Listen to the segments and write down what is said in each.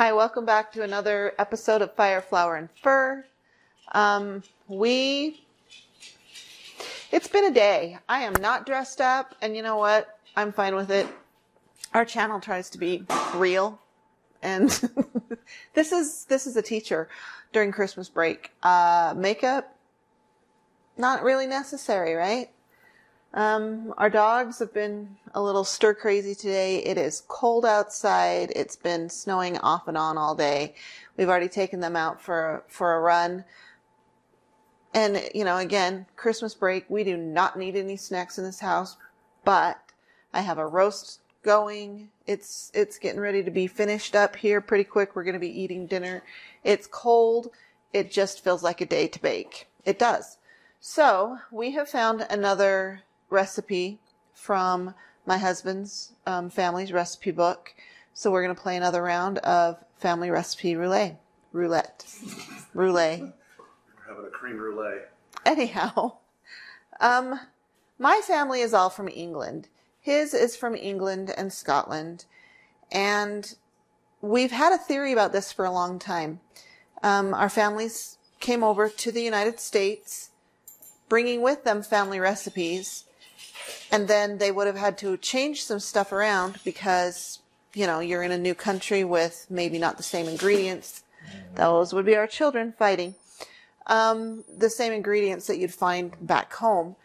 Hi, welcome back to another episode of Fire, Flower, and Fur. It's been a day. I am not dressed up, and you know what? I'm fine with it. Our channel tries to be real, and this is a teacher during Christmas break. Makeup, not really necessary, right? Our dogs have been a little stir crazy today. It is cold outside. It's been snowing off and on all day. We've already taken them out for a run. And, you know, again, Christmas break, we do not need any snacks in this house, but I have a roast going. It's getting ready to be finished up here pretty quick. We're going to be eating dinner. It's cold. It just feels like a day to bake. It does. So we have found another recipe from my husband's family's recipe book. So we're going to play another round of family recipe roulette. We're having a cream brulee. Anyhow, my family is all from England. His is from England and Scotland. And we've had a theory about this for a long time. Our families came over to the United States, bringing with them family recipes. And then they would have had to change some stuff around because, you know, you're in a new country with maybe not the same ingredients. Those would be our children fighting. The same ingredients that you'd find back home.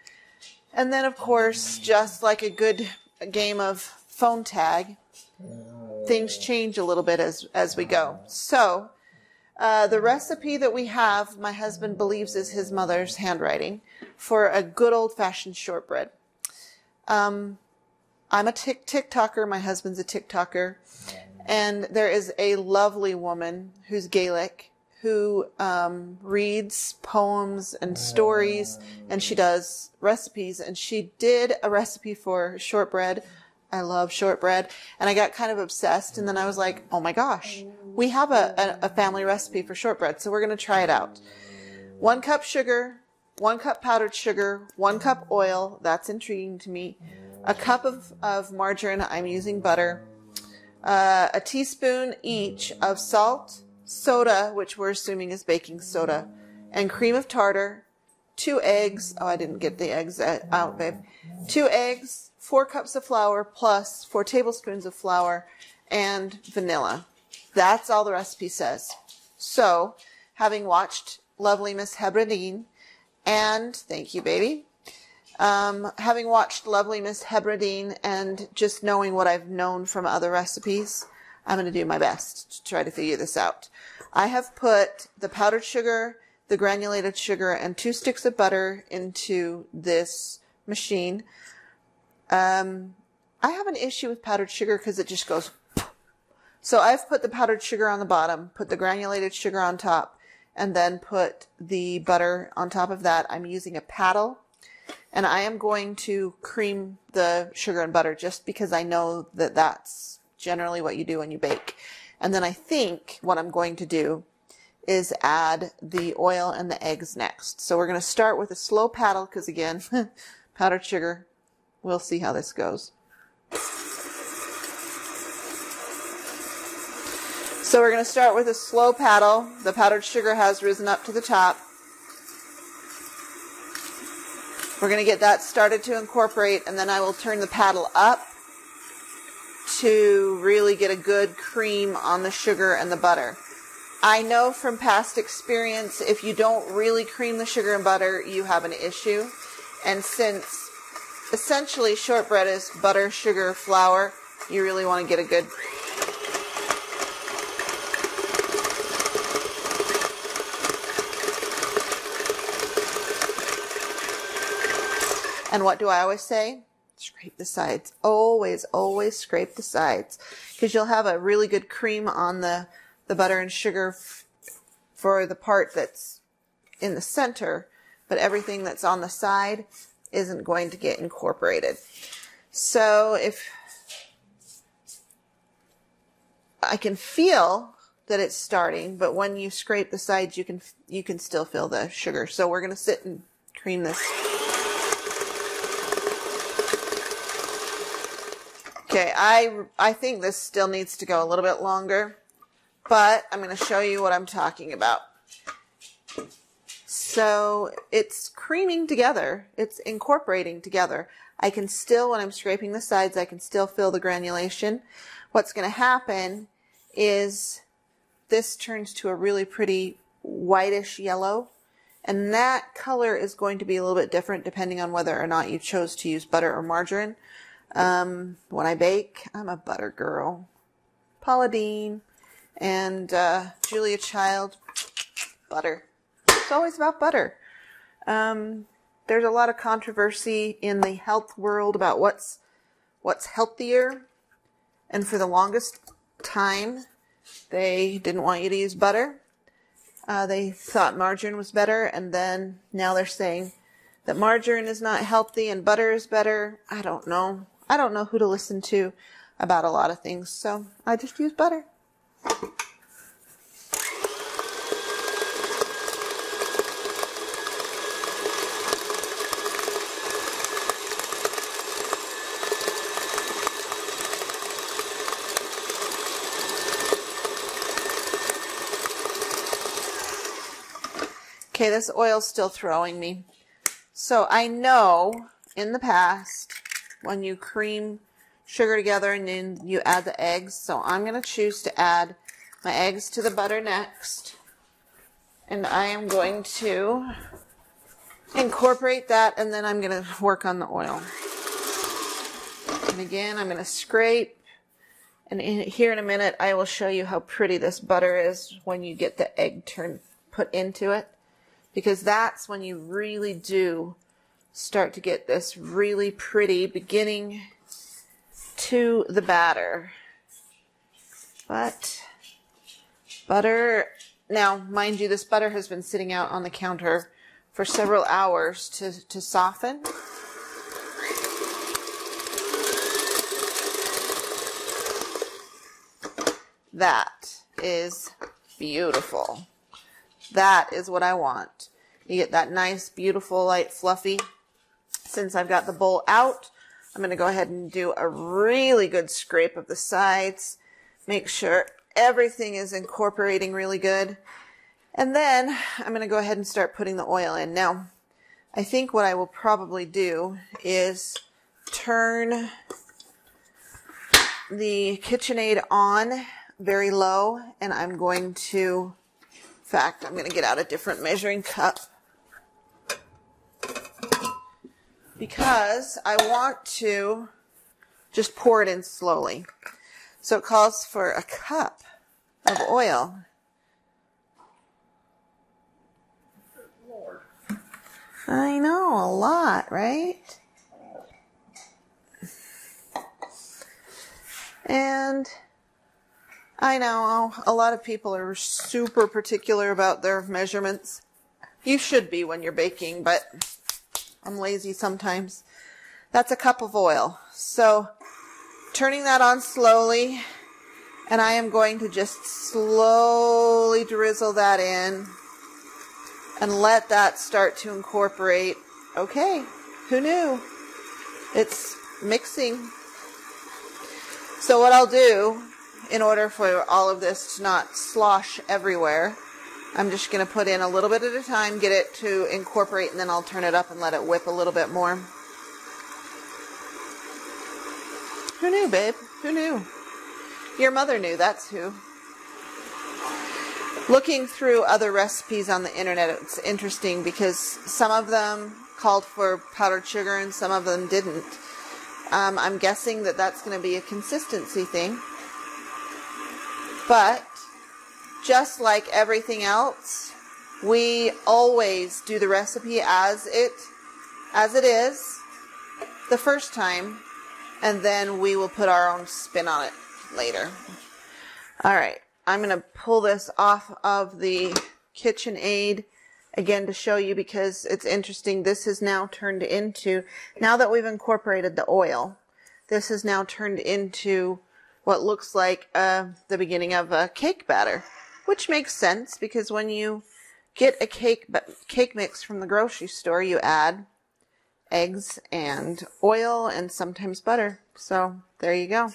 And then, of course, just like a good game of phone tag, things change a little bit as we go. So, the recipe that we have, my husband believes is his mother's handwriting for a good old-fashioned shortbread. I'm a TikToker. My husband's a TikToker. And there is a lovely woman who's Gaelic who reads poems and stories, and she does recipes. And she did a recipe for shortbread. I love shortbread. And I got kind of obsessed. And then I was like, oh my gosh, we have a family recipe for shortbread. So we're going to try it out. 1 cup sugar, 1 cup powdered sugar, 1 cup oil. That's intriguing to me. A cup of margarine. I'm using butter. A teaspoon each of salt, soda, which we're assuming is baking soda, and cream of tartar, 2 eggs. Oh, I didn't get the eggs out, babe. 2 eggs, 4 cups of flour, plus 4 tablespoons of flour, and vanilla. That's all the recipe says. So, having watched lovely Miss Hebradine, and thank you, baby. Having watched lovely Miss Hebradine and just knowing what I've known from other recipes, I'm going to do my best to try to figure this out. I have put the powdered sugar, the granulated sugar, and 2 sticks of butter into this machine. I have an issue with powdered sugar because it just goes. So I've put the powdered sugar on the bottom, put the granulated sugar on top, and then put the butter on top of that. I'm using a paddle, and I am going to cream the sugar and butter just because I know that that's generally what you do when you bake. And then I think what I'm going to do is add the oil and the eggs next. So we're going to start with a slow paddle because, again, powdered sugar. We'll see how this goes. So we're going to start with a slow paddle. The powdered sugar has risen up to the top. We're going to get that started to incorporate, and then I will turn the paddle up to really get a good cream on the sugar and the butter. I know from past experience, if you don't really cream the sugar and butter, you have an issue. And since essentially shortbread is butter, sugar, flour, you really want to get a good. And what do I always say? Scrape the sides. Always, always scrape the sides. Because you'll have a really good cream on the butter and sugar for the part that's in the center, but everything that's on the side isn't going to get incorporated. So if I can feel that it's starting, but when you scrape the sides, you can still feel the sugar. So we're going to sit and cream this. Okay, I think this still needs to go a little bit longer. but I'm going to show you what I'm talking about. So it's creaming together. It's incorporating together. I can still, when I'm scraping the sides, I can still feel the granulation. What's going to happen is this turns to a really pretty whitish yellow, and that color is going to be a little bit different depending on whether or not you chose to use butter or margarine. When I bake, I'm a butter girl. Paula Deen and Julia Child, butter. It's always about butter. There's a lot of controversy in the health world about what's healthier, and for the longest time they didn't want you to use butter. They thought margarine was better, and then now they're saying that margarine is not healthy and butter is better. I don't know. I don't know who to listen to about a lot of things, so I just use butter. Okay, this oil's still throwing me. So I know in the past when you cream sugar together and then you add the eggs, so I'm going to choose to add my eggs to the butter next. And I am going to incorporate that, and then I'm going to work on the oil. And again, I'm going to scrape. And here in a minute, I will show you how pretty this butter is when you get the egg put into it. Because that's when you really do start to get this really pretty beginning to the batter. But butter, now mind you, this butter has been sitting out on the counter for several hours to soften. That is beautiful. That is what I want. You get that nice, beautiful, light, fluffy. Since I've got the bowl out, I'm going to go ahead and do a really good scrape of the sides. Make sure everything is incorporating really good. And then I'm going to go ahead and start putting the oil in. Now, I think what I will probably do is turn the KitchenAid on very low, and I'm going to, in fact, I'm going to get out a different measuring cup because I want to just pour it in slowly. So it calls for a cup of oil. Lord. I know, a lot, right? And I know a lot of people are super particular about their measurements. You should be when you're baking, but I'm lazy sometimes. That's a cup of oil. So turning that on slowly, and I am going to just slowly drizzle that in and let that start to incorporate. Okay, who knew? It's mixing. So what I'll do, in order for all of this to not slosh everywhere, I'm just going to put in a little bit at a time, get it to incorporate, and then I'll turn it up and let it whip a little bit more. Who knew, babe? Who knew? Your mother knew, that's who. Looking through other recipes on the internet, it's interesting because some of them called for powdered sugar and some of them didn't. I'm guessing that that's going to be a consistency thing. But just like everything else, we always do the recipe as it is the first time, and then we will put our own spin on it later. All right, I'm going to pull this off of the KitchenAid again to show you because it's interesting. This has now turned into, now that we've incorporated the oil, this has now turned into what looks like the beginning of a cake batter, which makes sense because when you get a cake mix from the grocery store, you add eggs and oil and sometimes butter. So there you go.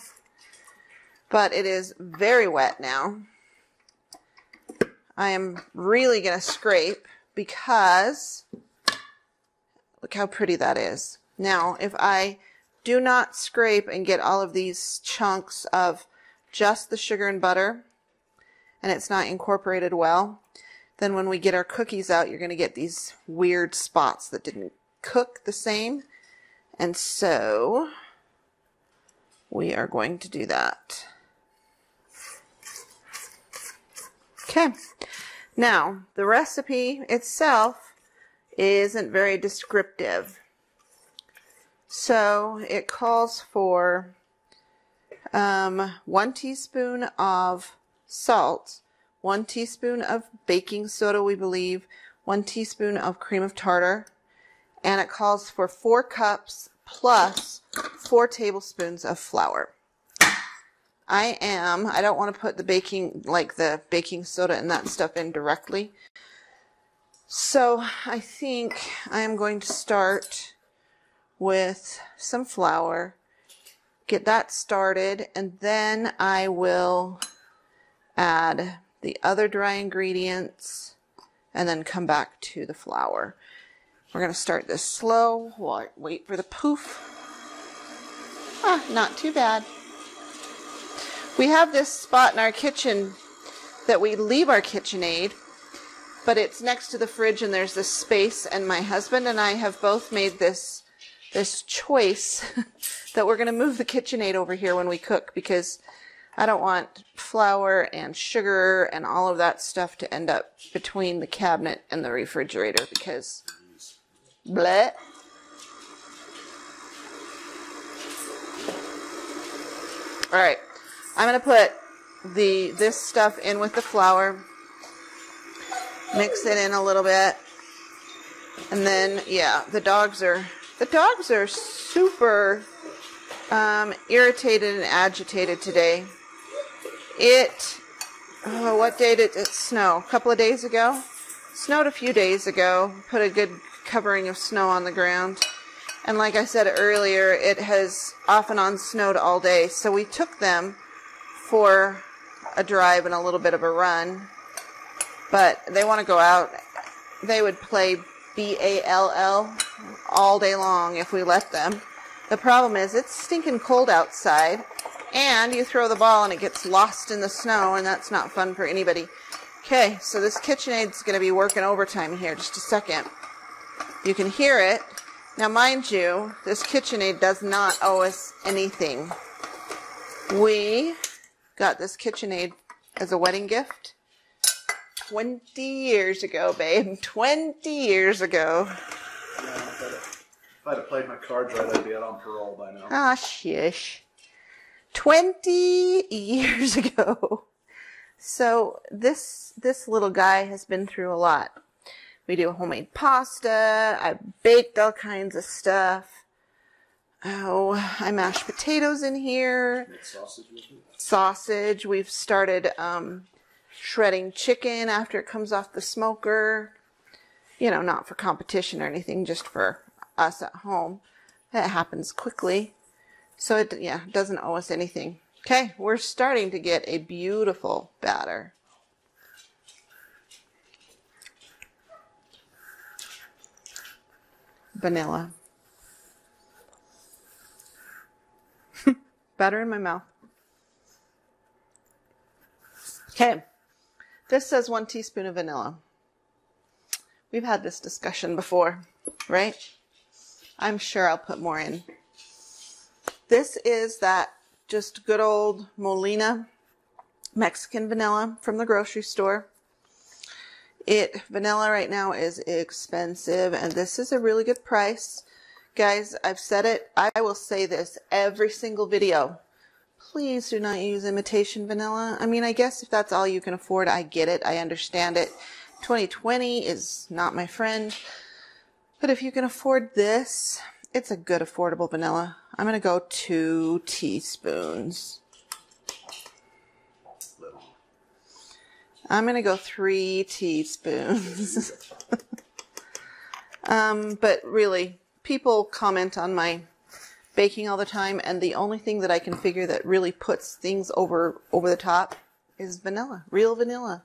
But it is very wet now. I am really going to scrape because look how pretty that is. Now, if I do not scrape and get all of these chunks of just the sugar and butter, and it's not incorporated well, then when we get our cookies out, you're going to get these weird spots that didn't cook the same. And so we are going to do that. Okay. Now, the recipe itself isn't very descriptive. So it calls for 1 teaspoon of salt, 1 teaspoon of baking soda, we believe, 1 teaspoon of cream of tartar, and it calls for 4 cups plus 4 tablespoons of flour. I don't want to put the baking soda and that stuff in directly. So I think I am going to start with some flour, get that started, and then I will add the other dry ingredients and then come back to the flour. We're going to start this slow while I wait for the poof. Not too bad. We have this spot in our kitchen that we leave our KitchenAid, but it's next to the fridge and there's this space, and my husband and I have both made this choice that we're going to move the KitchenAid over here when we cook, because I don't want flour and sugar and all of that stuff to end up between the cabinet and the refrigerator, because bleh. All right, I'm going to put this stuff in with the flour, mix it in a little bit, and then, yeah, the dogs are super irritated and agitated today. What day did it snow? A couple of days ago? Snowed a few days ago. Put a good covering of snow on the ground. And like I said earlier, it has off and on snowed all day. So we took them for a drive and a little bit of a run. But they want to go out. They would play BALL all day long if we let them. The problem is it's stinking cold outside, and you throw the ball and it gets lost in the snow, and that's not fun for anybody. Okay, so this KitchenAid's going to be working overtime here. Just a second. You can hear it. Now, mind you, this KitchenAid does not owe us anything. We got this KitchenAid as a wedding gift 20 years ago, babe. 20 years ago. Yeah, if I'd have played my cards right, I'd be out on parole by now. Ah, shush. 20 years ago. So this little guy has been through a lot. We do homemade pasta. I baked all kinds of stuff. Oh, I mashed potatoes in here. Make sausage with it? Sausage. We've started shredding chicken after it comes off the smoker. You know, not for competition or anything, just for us at home. It happens quickly. So it doesn't owe us anything. Okay, we're starting to get a beautiful batter. Vanilla. Batter in my mouth. Okay, this says 1 teaspoon of vanilla. We've had this discussion before, right? I'm sure I'll put more in. This is that just good old Molina Mexican vanilla from the grocery store. Vanilla right now is expensive, and this is a really good price. Guys, I've said it. I will say this every single video. Please do not use imitation vanilla. I mean, I guess if that's all you can afford, I get it. I understand it. 2020 is not my friend. But if you can afford this, it's a good affordable vanilla. I'm going to go 2 teaspoons. I'm going to go 3 teaspoons. But really, people comment on my baking all the time, and the only thing that I can figure that really puts things over the top is vanilla. Real vanilla.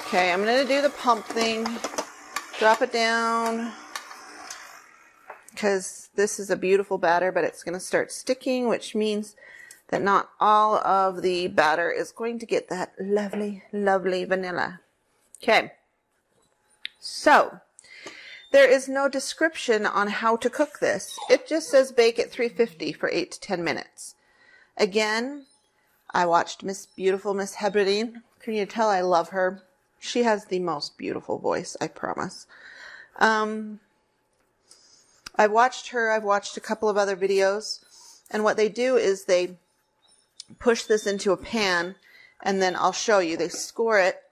Okay, I'm going to do the pump thing. Drop it down. Because this is a beautiful batter, but it's going to start sticking, which means that not all of the batter is going to get that lovely, lovely vanilla. Okay. So, there is no description on how to cook this. It just says bake at 350 for 8 to 10 minutes. Again, I watched beautiful Miss Heberine. Can you tell I love her? She has the most beautiful voice, I promise. I've watched her. I've watched a couple of other videos. And what they do is they push this into a pan, and then I'll show you. They score it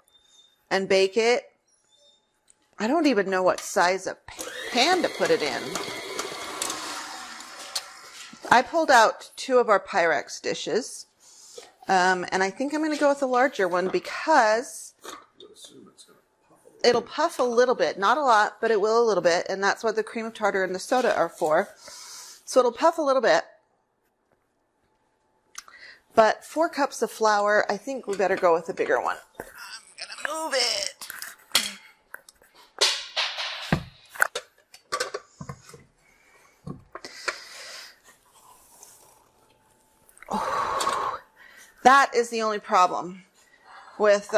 and bake it. I don't even know what size of pan to put it in. I pulled out 2 of our Pyrex dishes, and I think I'm going to go with a larger one because it'll puff a little bit. Not a lot, but it will a little bit, and that's what the cream of tartar and the soda are for. So it'll puff a little bit. But 4 cups of flour, I think we better go with a bigger one. I'm going to move it. That is the only problem with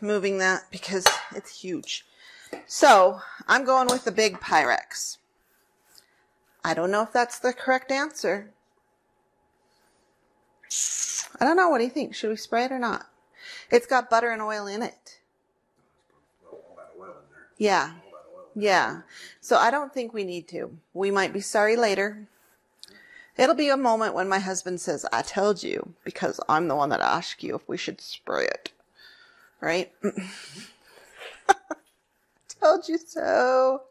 moving that, because it's huge. So I'm going with the big Pyrex. I don't know if that's the correct answer. I don't know. What do you think? Should we spray it or not? It's got butter and oil in it. Yeah. Yeah. So I don't think we need to. We might be sorry later. It'll be a moment when my husband says, I told you, because I'm the one that asked you if we should spray it. Right? Told you so.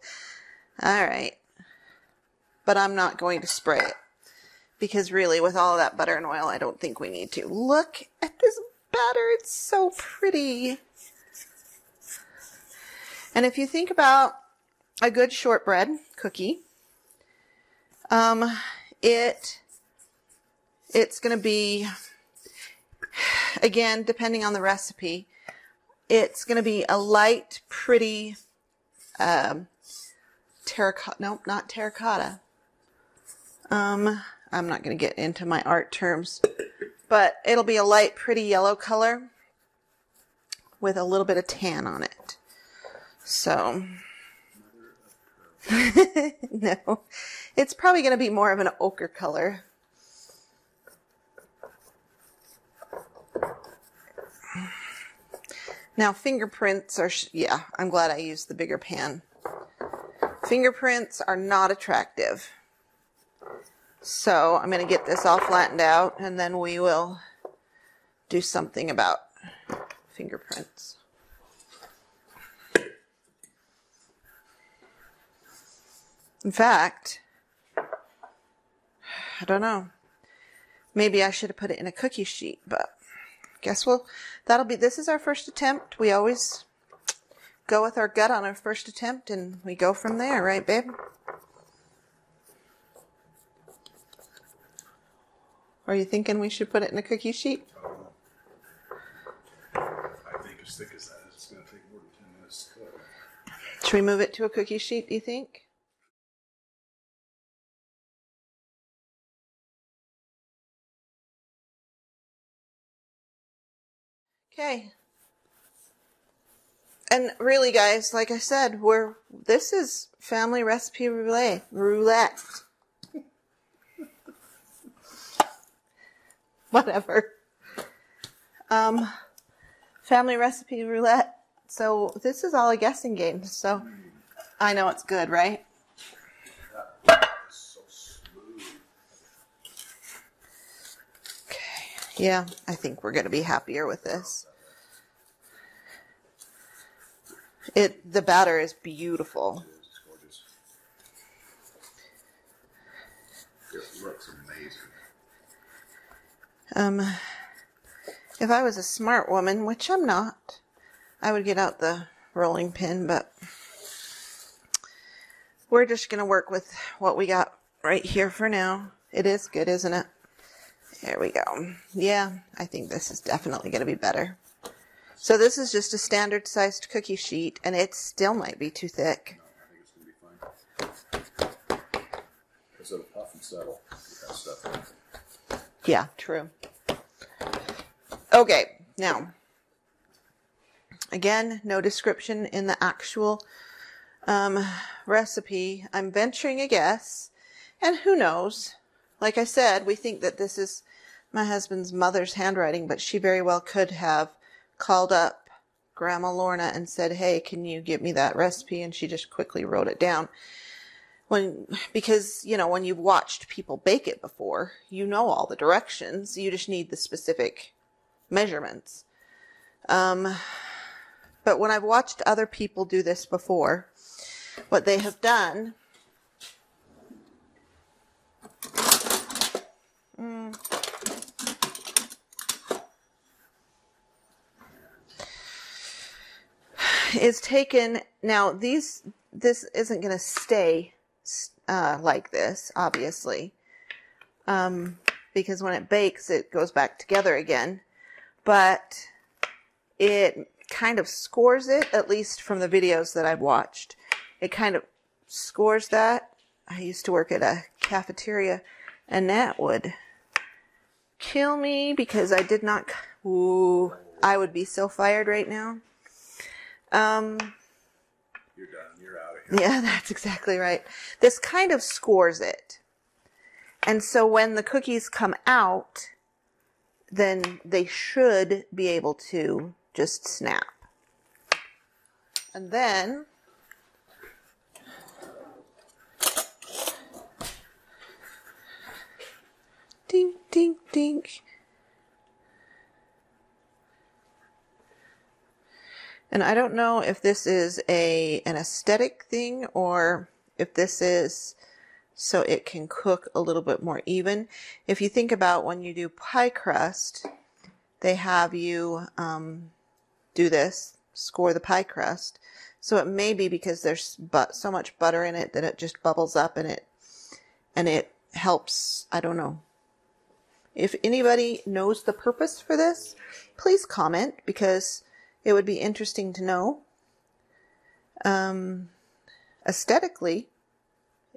All right. But I'm not going to spray it. Because really, with all of that butter and oil, I don't think we need to. Look at this batter. It's so pretty. And if you think about a good shortbread cookie, it's going to be, again, depending on the recipe, it's going to be a light, pretty, terracotta, nope, not terracotta. I'm not going to get into my art terms, but it'll be a light, pretty yellow color with a little bit of tan on it. So, no, it's probably going to be more of an ochre color. Now, fingerprints are, yeah, I'm glad I used the bigger pan. Fingerprints are not attractive. So I'm going to get this all flattened out, and then we will do something about fingerprints. In fact, I don't know. Maybe I should have put it in a cookie sheet, but guess this is our first attempt. We always go with our gut on our first attempt, and we go from there, right, babe? Are you thinking we should put it in a cookie sheet? I think as thick as that, it's going to take more than 10 minutes to cook. Should we move it to a cookie sheet, do you think? Okay. And really, guys, like I said, this is family recipe roulette. Whatever. Family recipe roulette. So this is all a guessing game. So I know it's good, right? That is so smooth. Okay. Yeah, I think we're going to be happier with this. The batter is beautiful. It's gorgeous. It looks amazing. If I was a smart woman, which I'm not, I would get out the rolling pin, but we're just going to work with what we got right here for now. It is good, isn't it? There we go. Yeah, I think this is definitely going to be better. So this is just a standard sized cookie sheet, and it still might be too thick. No, I think it's going to be fine. Because it'll puff and settle. That stuff in. Yeah, true. Okay, now, again, no description in the actual recipe. I'm venturing a guess, and who knows? Like I said, we think that this is my husband's mother's handwriting, but she very well could have called up Grandma Lorna and said, hey, can you give me that recipe? And she just quickly wrote it down. Because, you know, when you've watched people bake it before, you know all the directions. You just need the specific measurements. But when I've watched other people do this before, what they have done is taken. Now this isn't going to stay like this, obviously, because when it bakes, it goes back together again. But it kind of scores it, at least from the videos that I've watched. It kind of scores that. I used to work at a cafeteria, and that would kill me because I did not. Ooh, I would be so fired right now. You're done. You're out of here. Yeah, that's exactly right. This kind of scores it. And so when the cookies come out, then they should be able to just snap. And then ding, ding, ding. And I don't know if this is an aesthetic thing or if this is so it can cook a little bit more even. If you think about when you do pie crust, they have you do this, score the pie crust. So it may be because there's so much butter in it that it just bubbles up and it helps. I don't know. If anybody knows the purpose for this, please comment, because it would be interesting to know. Aesthetically,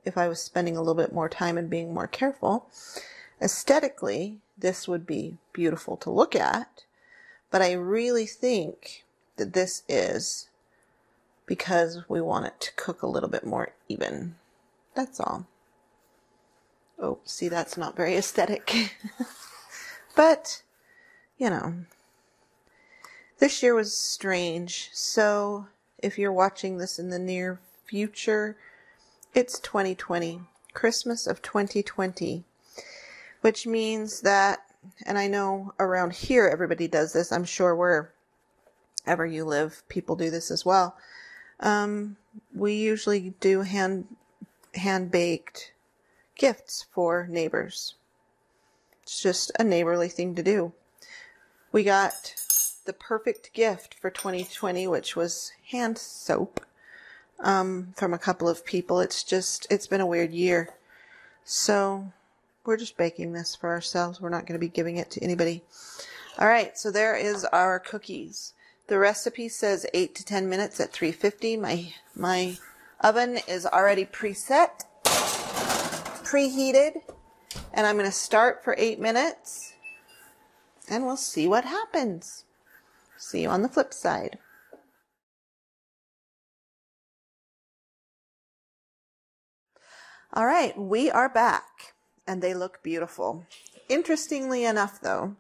if I was spending a little bit more time and being more careful, aesthetically, this would be beautiful to look at. But I really think that this is because we want it to cook a little bit more even. That's all. Oh, see, that's not very aesthetic. But, you know, this year was strange. So if you're watching this in the near future, it's 2020, Christmas of 2020, which means that, and I know around here everybody does this, I'm sure wherever you live, people do this as well. We usually do hand-baked gifts for neighbors. It's just a neighborly thing to do. We got the perfect gift for 2020, which was hand soap. From a couple of people. It's been a weird year. So we're just baking this for ourselves. We're not going to be giving it to anybody. All right, so there is our cookies. The recipe says 8 to 10 minutes at 350. My oven is already preset, preheated, and I'm going to start for 8 minutes, and we'll see what happens. See you on the flip side. All right, we are back, and they look beautiful. Interestingly enough, though,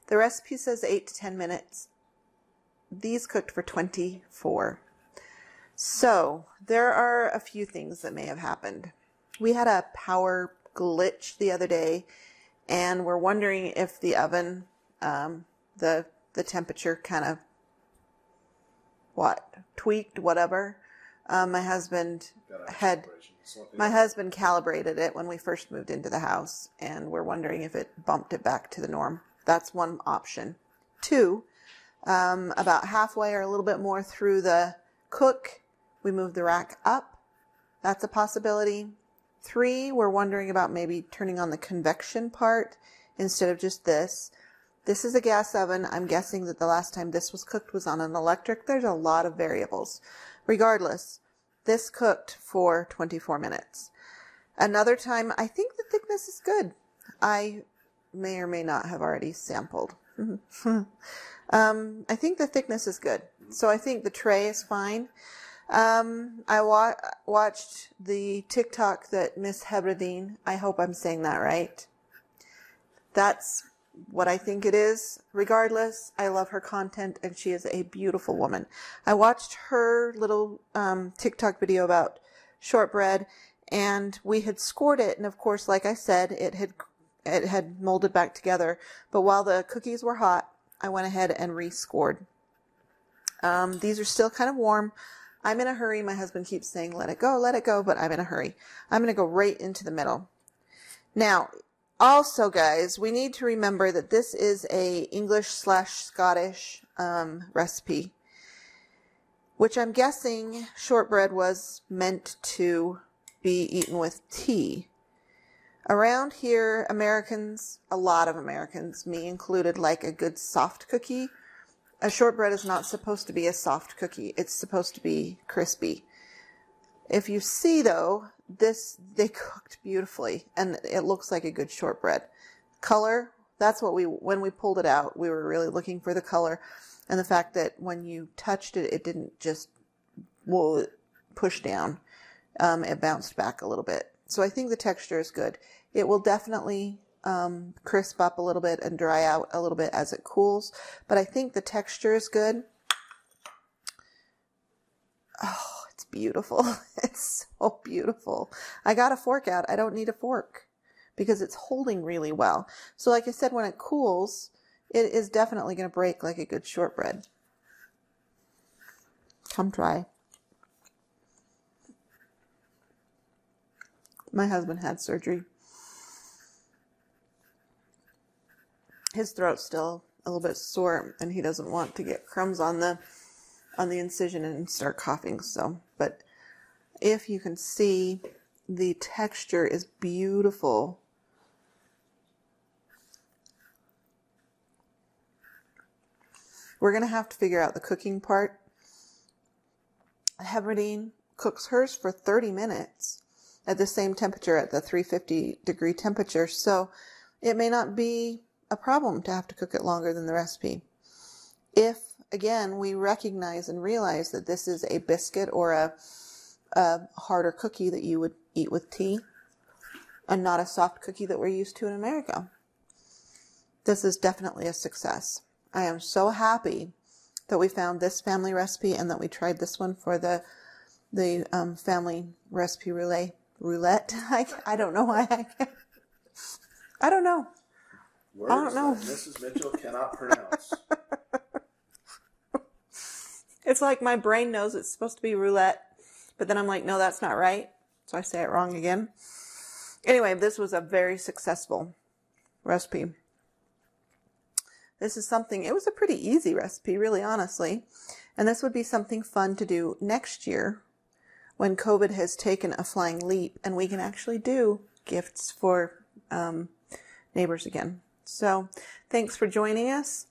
the recipe says 8 to 10 minutes. These cooked for 24. So there are a few things that may have happened. We had a power glitch the other day, and we're wondering if the oven, the temperature kind of, tweaked, whatever. My husband calibrated it when we first moved into the house, and we're wondering if it bumped it back to the norm. That's one option. 2, about halfway or a little bit more through the cook, we moved the rack up. That's a possibility. 3, we're wondering about maybe turning on the convection part instead of just this. This is a gas oven. I'm guessing that the last time this was cooked was on an electric. There's a lot of variables. Regardless, this cooked for 24 minutes. Another time, I think the thickness is good. I may or may not have already sampled. I think the thickness is good. So I think the tray is fine. I watched the TikTok that Miss Hebradine, I hope I'm saying that right. That's what I think it is. Regardless, I love her content and she is a beautiful woman. I watched her little TikTok video about shortbread and we had scored it. And of course, like I said, it had molded back together. But while the cookies were hot, I went ahead and rescored. These are still kind of warm. I'm in a hurry. My husband keeps saying, let it go, but I'm in a hurry. I'm going to go right into the middle. Now, also, guys, we need to remember that this is a English/Scottish recipe, which I'm guessing shortbread was meant to be eaten with tea. Around here, Americans, a lot of Americans, me included, like a good soft cookie. A shortbread is not supposed to be a soft cookie. It's supposed to be crispy. If you see, though, they cooked beautifully, and it looks like a good shortbread. Color, that's what when we pulled it out, we were really looking for the color, and the fact that when you touched it, it didn't just push down. It bounced back a little bit. So I think the texture is good. It will definitely crisp up a little bit and dry out a little bit as it cools, but I think the texture is good. Oh, it's beautiful. It's so beautiful. I got a fork out. I don't need a fork because it's holding really well. So like I said, when it cools, it is definitely going to break like a good shortbread. Come try. My husband had surgery. His throat's still a little bit sore and he doesn't want to get crumbs on the incision and start coughing. So, but if you can see, the texture is beautiful. We're going to have to figure out the cooking part. Hebradine cooks hers for 30 minutes at the same temperature, at the 350 degree temperature. So it may not be a problem to have to cook it longer than the recipe. If, again, we recognize and realize that this is a biscuit or a harder cookie that you would eat with tea and not a soft cookie that we're used to in America, this is definitely a success. I am so happy that we found this family recipe and that we tried this one for the family recipe roulette. I don't know why I don't know. Words I don't know. that Mrs. Mitchell cannot pronounce. It's like my brain knows it's supposed to be roulette, but then I'm like, no, that's not right. So I say it wrong again. Anyway, this was a very successful recipe. This is something, it was a pretty easy recipe, really, honestly. And this would be something fun to do next year when COVID has taken a flying leap and we can actually do gifts for neighbors again. So thanks for joining us.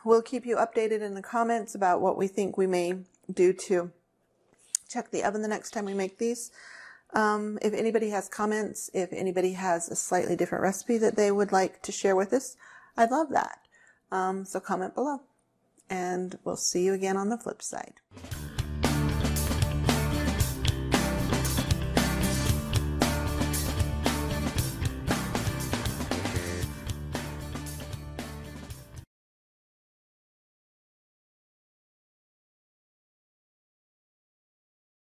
We'll keep you updated in the comments about what we think we may do to check the oven the next time we make these. If anybody has comments, if anybody has a slightly different recipe that they would like to share with us, I'd love that. So comment below and we'll see you again on the flip side.